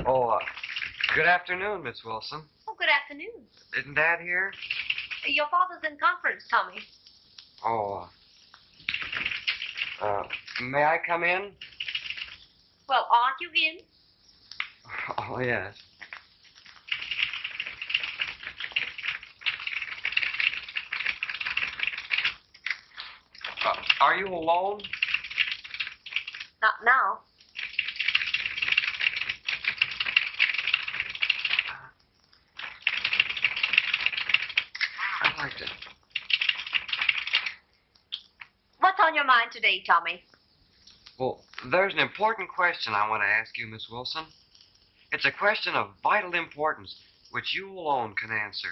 Oh, good afternoon, Miss Wilson. Oh, good afternoon. Isn't Dad here? Your father's in conference, Tommy. Oh, may I come in? Well, aren't you in? Oh, yes. Are you alone? Not now. I'd like to... What's on your mind today, Tommy? Well, there's an important question I want to ask you, Miss Wilson. It's a question of vital importance, which you alone can answer.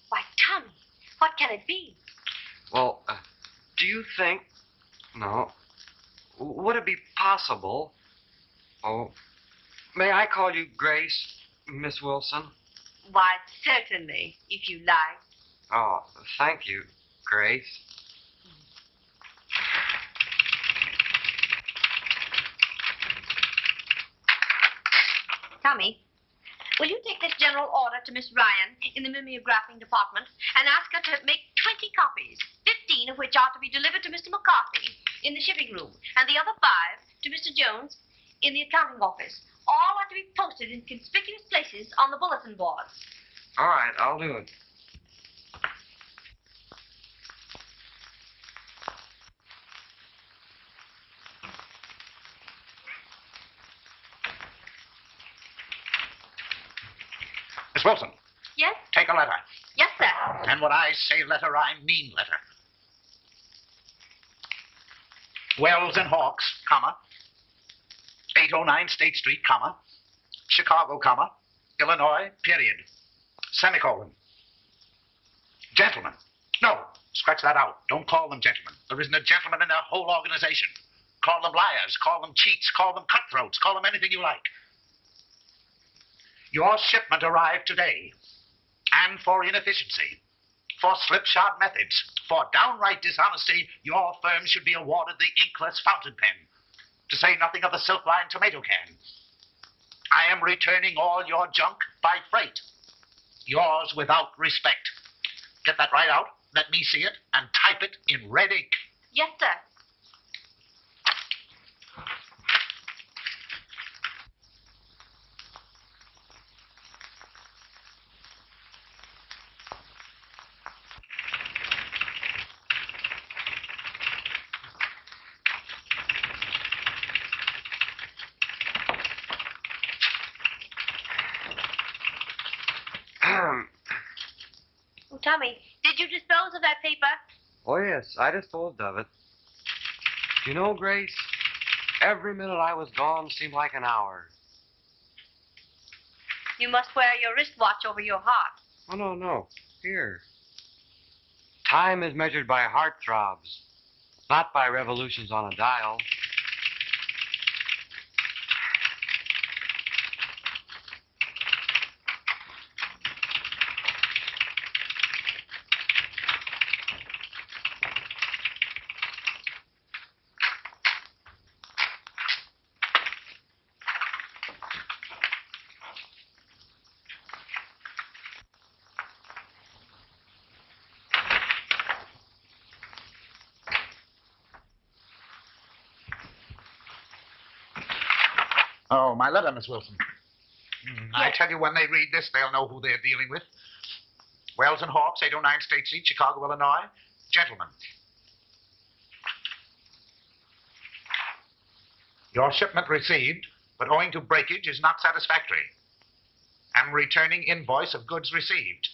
Why, Tommy, what can it be? Well, do you think... No. Would it be possible... Oh, may I call you Grace, Miss Wilson? Why, certainly, if you like. Oh, thank you, Grace. Tommy, will you take this general order to Miss Ryan in the mimeographing department and ask her to make 20 copies, 15 of which are to be delivered to Mr. McCarthy in the shipping room, and the other 5 to Mr. Jones in the accounting office. All are to be posted in conspicuous places on the bulletin boards. All right, I'll do it. Miss Wilson. Yes? Take a letter. Yes, sir. And when I say letter, I mean letter. Wells and Hawks, comma. 809 State Street, comma. Chicago, comma. Illinois, period. Semicolon. Gentlemen. No, scratch that out. Don't call them gentlemen. There isn't a gentleman in their whole organization. Call them liars, call them cheats, call them cutthroats, call them anything you like. Your shipment arrived today, and for inefficiency, for slipshod methods, for downright dishonesty, your firm should be awarded the inkless fountain pen, to say nothing of the silk-lined tomato can. I am returning all your junk by freight, yours without respect. Get that right out, let me see it, and type it in red ink. Yes, sir. Oh, Tommy, did you dispose of that paper? Oh, yes, I disposed of it. You know, Grace, every minute I was gone seemed like an hour. You must wear your wristwatch over your heart. Oh, no. Here. Time is measured by heart throbs, not by revolutions on a dial. Oh, my letter, Miss Wilson. I Yes. tell you, when they read this, they'll know who they're dealing with. Wells and Hawks, 809 State Street, Chicago, Illinois. Gentlemen. Your shipment received, but owing to breakage is not satisfactory. Am returning invoice of goods received.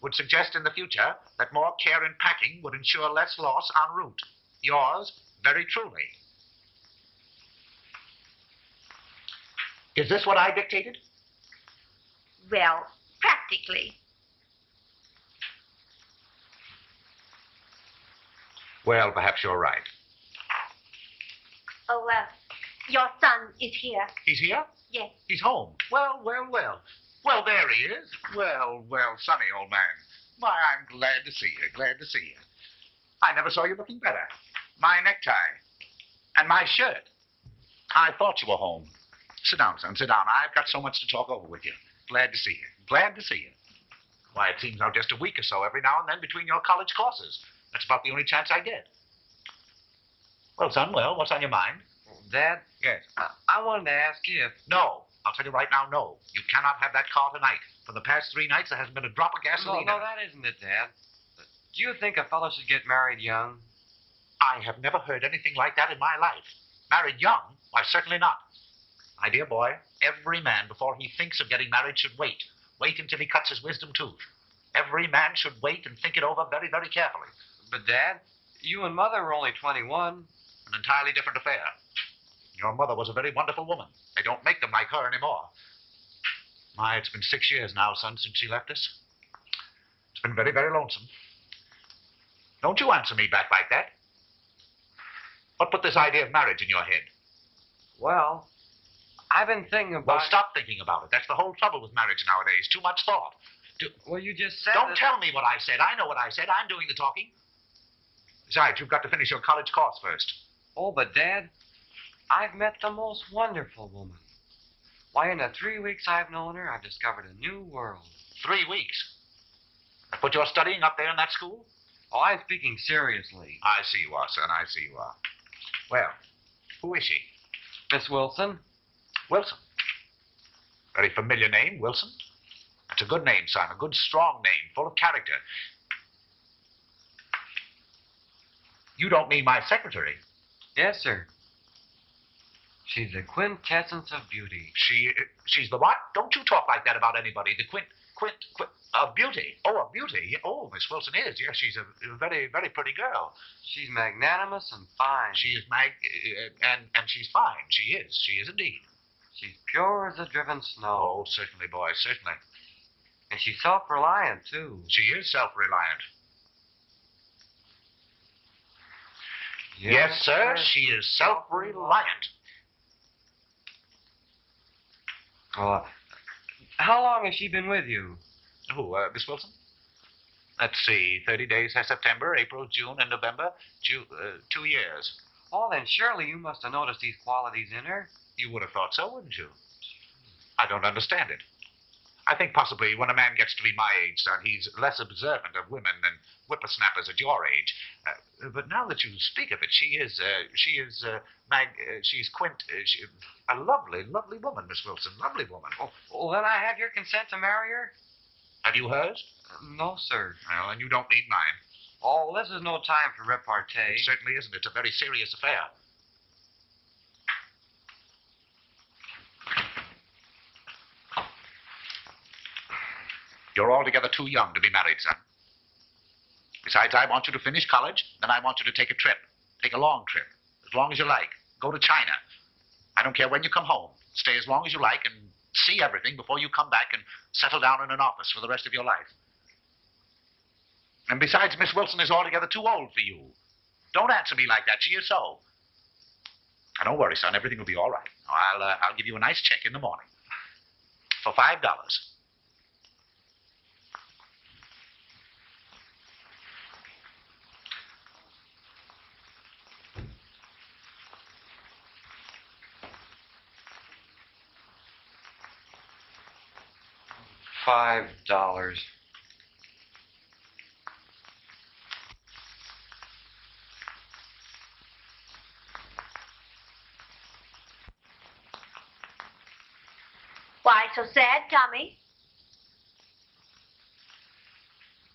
Would suggest in the future that more care in packing would ensure less loss en route. Yours, very truly. Is this what I dictated? Well, practically. Well, perhaps you're right. Oh, your son is here. He's here? Yes. He's home. Well. Well, there he is. Well, Sonny, old man. Why, I'm glad to see you, glad to see you. I never saw you looking better. My necktie. And my shirt. I thought you were home. Sit down, son, sit down. I've got so much to talk over with you. Glad to see you. Glad to see you. Why, it seems now just a week or so every now and then between your college courses. That's about the only chance I get. Well, son, what's on your mind? Dad? Yes. I wanted to ask you if... No. I'll tell you right now, no. You cannot have that car tonight. For the past 3 nights, there hasn't been a drop of gasoline. No, that isn't it, Dad. Do you think a fellow should get married young? I have never heard anything like that in my life. Married young? Why, certainly not. My dear boy, every man, before he thinks of getting married, should wait. Wait until he cuts his wisdom tooth. Every man should wait and think it over very, very carefully. But, Dad, you and Mother were only 21. An entirely different affair. Your mother was a very wonderful woman. They don't make them like her anymore. My, it's been 6 years now, son, since she left us. It's been very, very lonesome. Don't you answer me back like that. What put this idea of marriage in your head? Well, I've been thinking about... Well, stop thinking about it. That's the whole trouble with marriage nowadays. Too much thought. Well, you just said... Don't tell me what I said. I know what I said. I'm doing the talking. Besides, you've got to finish your college course first. Oh, but, Dad, I've met the most wonderful woman. Why, in the 3 weeks I've known her, I've discovered a new world. 3 weeks? But you're studying up there in that school? Oh, I'm speaking seriously. I see you are, son. I see you are. Well, who is she? Miss Wilson. Wilson. Very familiar name, Wilson. That's a good name, son. A good, strong name, full of character. You don't mean my secretary? Yes, sir. She's the quintessence of beauty. She's the what? Don't you talk like that about anybody. The beauty. Oh, a beauty. Oh, Miss Wilson is. Yes, she's a very, very pretty girl. She's magnanimous and fine. She is and she's fine. She is. She is indeed. She's pure as the driven snow. Oh, certainly, boy, certainly. And she's self-reliant, too. She is self-reliant. Yes, sir, she is self-reliant. Well, how long has she been with you? Who, Miss Wilson? Let's see, 30 days, September, April, June, and November. 2 years. Oh, then surely you must have noticed these qualities in her. You would have thought so, wouldn't you? I don't understand it. I think possibly when a man gets to be my age, son, he's less observant of women than whippersnappers at your age. But now that you speak of it, she's a lovely, lovely woman, Miss Wilson, lovely woman. Oh, well, then I have your consent to marry her? Have you hers? No, sir. Well, and you don't need mine. Oh, this is no time for repartee. It certainly isn't. It's a very serious affair. You're altogether too young to be married, son. Besides, I want you to finish college, then I want you to take a trip. Take a long trip, as long as you like. Go to China. I don't care when you come home. Stay as long as you like and see everything before you come back and settle down in an office for the rest of your life. And besides, Miss Wilson is altogether too old for you. Don't answer me like that. She is so. Now, don't worry, son. Everything will be all right. I'll give you a nice check in the morning for $5. $5. Why so sad, Tommy?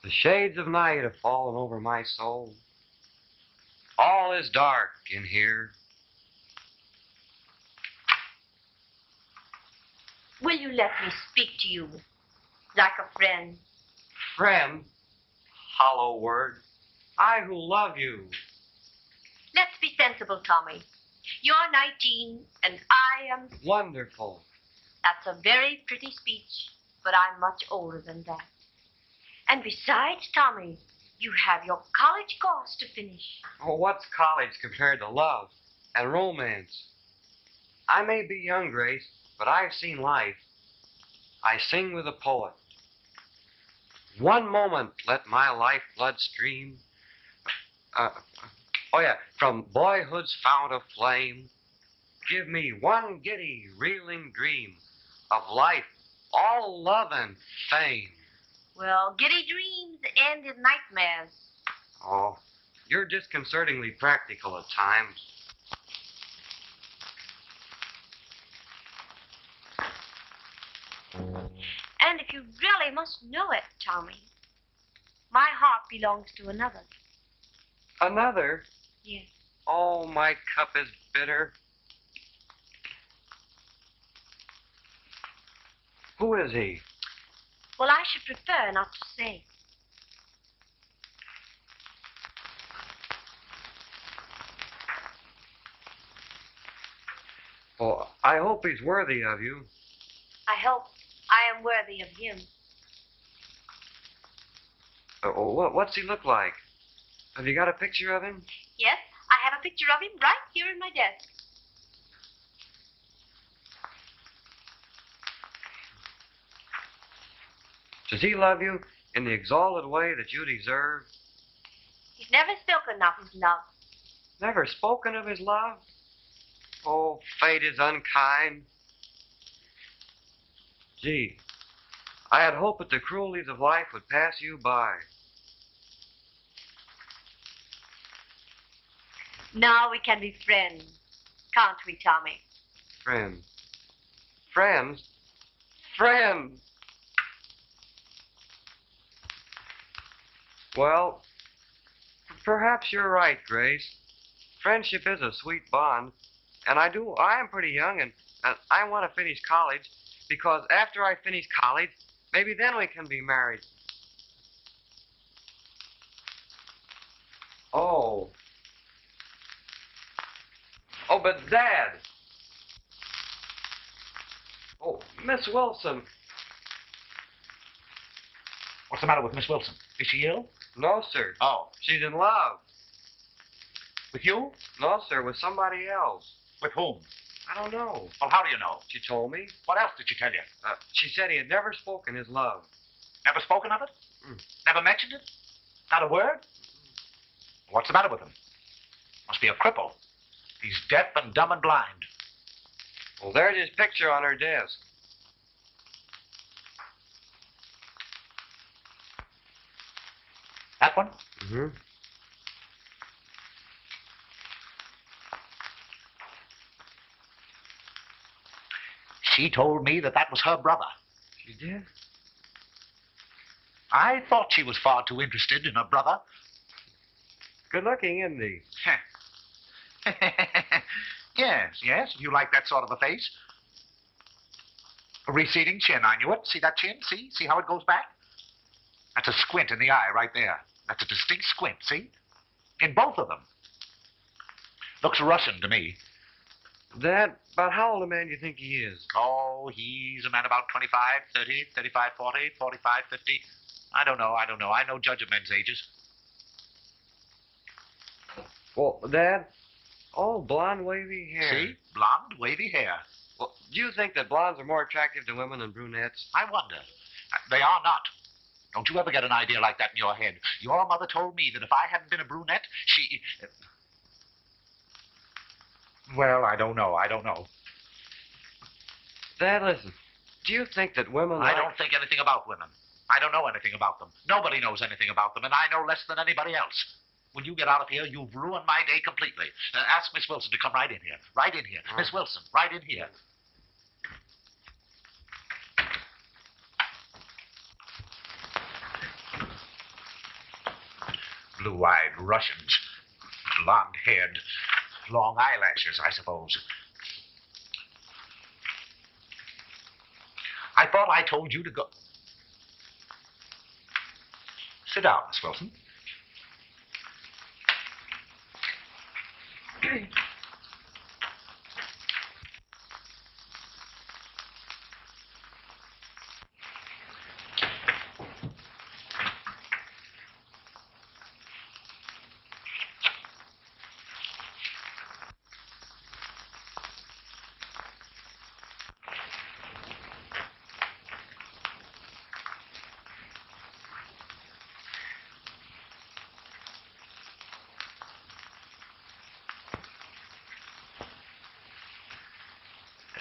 The shades of night have fallen over my soul. All is dark in here. Will you let me speak to you like a friend? Friend, hollow word. I who love you. Let's be sensible, Tommy. You're 19 and I am... Wonderful. That's a very pretty speech, but I'm much older than that. And besides, Tommy, You have your college course to finish. Oh, what's college compared to love and romance? I may be young, Grace, but I've seen life. I sing with a poet. One moment let my lifeblood stream. From boyhood's fount of flame. Give me one giddy, reeling dream of life, all love and fame. Well, giddy dreams end in nightmares. Oh, you're disconcertingly practical at times. And if you really must know it, Tommy, my heart belongs to another. Another? Yes. Oh, my cup is bitter. Who is he? Well, I should prefer not to say. Oh, I hope he's worthy of you. I hope I am worthy of him. What's he look like? Have you got a picture of him? Yes, I have a picture of him right here in my desk. Does he love you in the exalted way that you deserve? He's never spoken of his love. Never spoken of his love? Oh, fate is unkind. Gee, I had hoped that the cruelties of life would pass you by. Now we can be friends, can't we, Tommy? Friends. Friends? Friends! Well, perhaps you're right, Grace. Friendship is a sweet bond, and I am pretty young, and I want to finish college, because after I finish college, maybe then we can be married. Oh. Oh, but Dad. Oh, Miss Wilson. What's the matter with Miss Wilson? Is she ill? No, sir. Oh. She's in love. With you? No, sir, with somebody else. With whom? I don't know. Well, how do you know? She told me. What else did she tell you? She said he had never spoken his love. Never spoken of it? Never mentioned it? Not a word? What's the matter with him? Must be a cripple. He's deaf and dumb and blind. Well, there's his picture on her desk. That one? Mm-hmm. She told me that was her brother. She did? I thought she was far too interested in her brother. Good looking, isn't he? Yes, if you like that sort of a face. A receding chin, I knew it. See that chin? See how it goes back? That's a squint in the eye right there. That's a distinct squint, see? In both of them. Looks Russian to me. Dad, about how old a man do you think he is? Oh, he's a man about 25, 30, 35, 40, 45, 50. I don't know. I no judge of men's ages. Well, Dad, all blonde, wavy hair. See? Blonde, wavy hair. Well, do you think that blondes are more attractive to women than brunettes? I wonder. They are not. Don't you ever get an idea like that in your head. Your mother told me that if I hadn't been a brunette, she... Well, I don't know. Dad, listen. Do you think that women I don't think anything about women. I don't know anything about them. Nobody knows anything about them, and I know less than anybody else. When you get out of here, you've ruined my day completely. Ask Miss Wilson to come right in here. Right in here. Miss Wilson, right in here. Blue-eyed Russians. Blonde-haired. Long eyelashes, I suppose. I thought I told you to go. Sit down, Miss Wilson.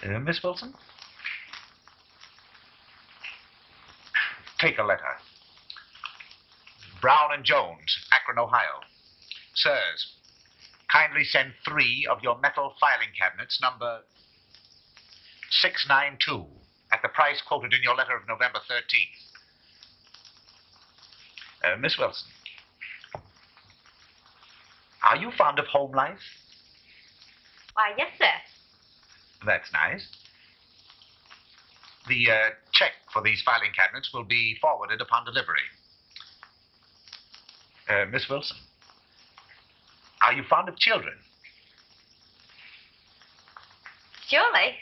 Miss Wilson? Take a letter. Brown and Jones, Akron, Ohio. Sirs, kindly send 3 of your metal filing cabinets, number 692, at the price quoted in your letter of November 13th. Miss Wilson, are you fond of home life? Why, yes, sir. That's nice. The check for these filing cabinets will be forwarded upon delivery. Miss Wilson, are you fond of children? Surely.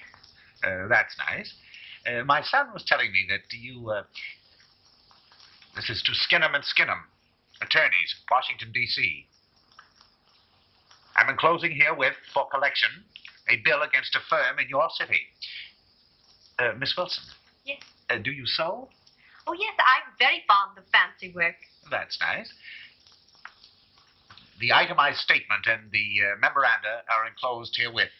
That's nice. My son was telling me that you, this is to Skinnem and Skinnem, attorneys, Washington, D.C. I'm enclosing herewith, for collection, a bill against a firm in your city. Miss Wilson? Yes. Do you sew? Oh, yes, I'm very fond of fancy work. That's nice. The itemized statement and the memoranda are enclosed herewith.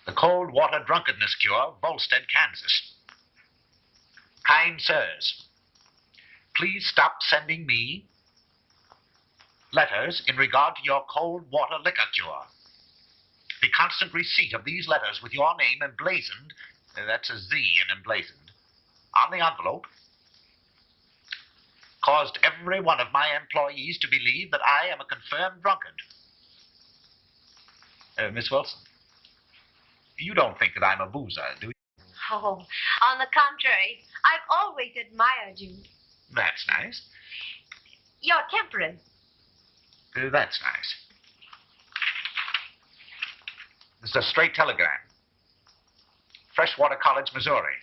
The Cold Water Drunkenness Cure, Volstead, Kansas. Kind sirs, please stop sending me letters in regard to your cold water liquor cure. The constant receipt of these letters with your name emblazoned, that's a Z in emblazoned, on the envelope, caused every one of my employees to believe that I am a confirmed drunkard. Miss Wilson, you don't think that I'm a boozer, do you? Oh, on the contrary, I've always admired you. That's nice. You're temperate. That's nice. This is a straight telegram. Freshwater College, Missouri.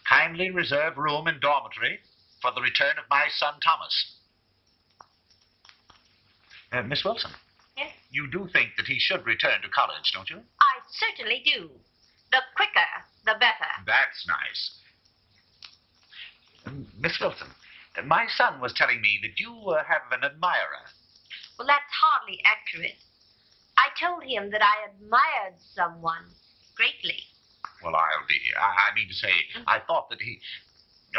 Kindly reserve room in dormitory for the return of my son, Thomas. Miss Wilson? Yes? You do think that he should return to college, don't you? I certainly do. The quicker, the better. That's nice. Miss Wilson, my son was telling me that you have an admirer. Well, that's hardly accurate. I told him that I admired someone greatly. Well, I mean to say, I thought that he,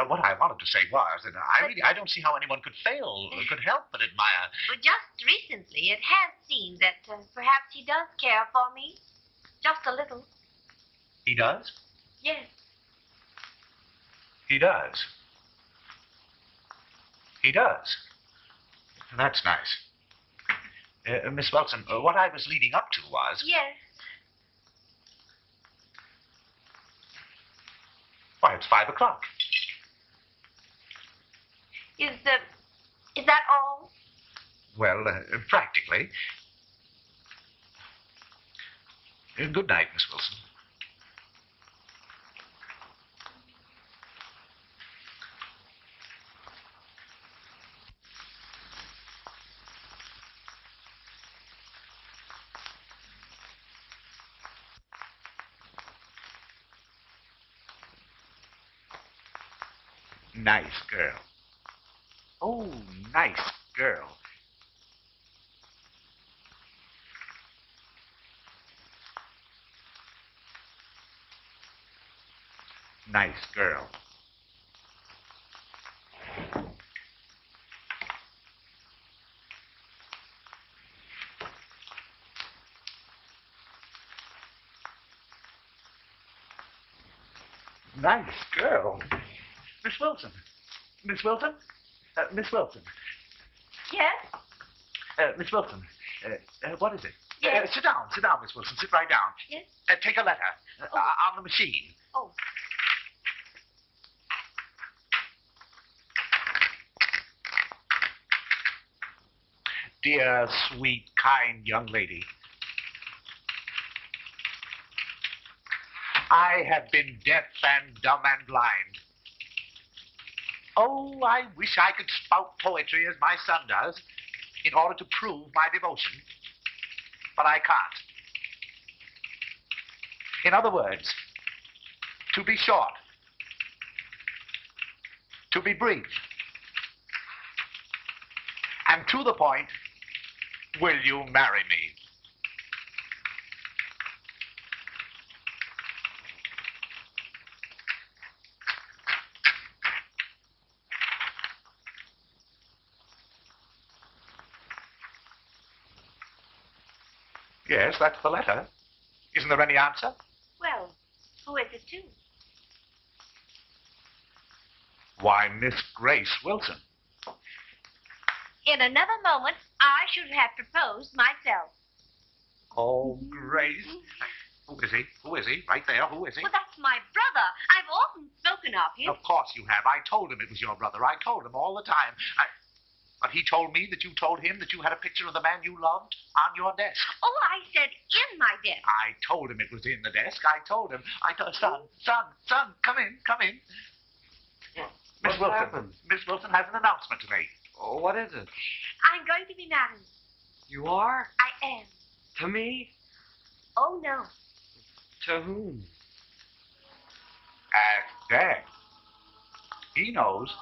what I wanted to say was that I don't see how anyone could help but admire. But just recently, it has seemed that perhaps he does care for me. Just a little. He does? Yes. He does. He does. That's nice. Miss Wilson, what I was leading up to was... Yes. Why, it's 5 o'clock. Is that all? Well, practically. Good night, Miss Wilson. Nice girl. Oh, nice girl. Nice girl. Nice girl. Miss Wilson. Miss Wilson? Miss Wilson. Yes? Miss Wilson. What is it? Yes. Sit down, Miss Wilson. Sit right down. Yes? Take a letter. Oh. On the machine. Oh. Dear, sweet, kind young lady. I have been deaf and dumb and blind. Oh, I wish I could spout poetry as my son does in order to prove my devotion, but I can't. In other words, to be short, to be brief, and to the point, Will you marry me? Yes, that's the letter. Isn't there any answer? Well, who is it to? Why, Miss Grace Wilson. In another moment, I should have proposed myself. Oh, Grace. Who is he? Who is he? Right there. Who is he? Well, that's my brother. I've often spoken of him. Of course you have. I told him it was your brother. I told him all the time. But he told me that you told him that you had a picture of the man you loved on your desk. Oh, I said in my desk. I told him it was in the desk. I told him. Son, come in. Miss What Wilson. happened? Miss Wilson has an announcement to make. Oh, what is it? I'm going to be married. You are? I am. To me? Oh, no. To whom? Ask Dad. He knows.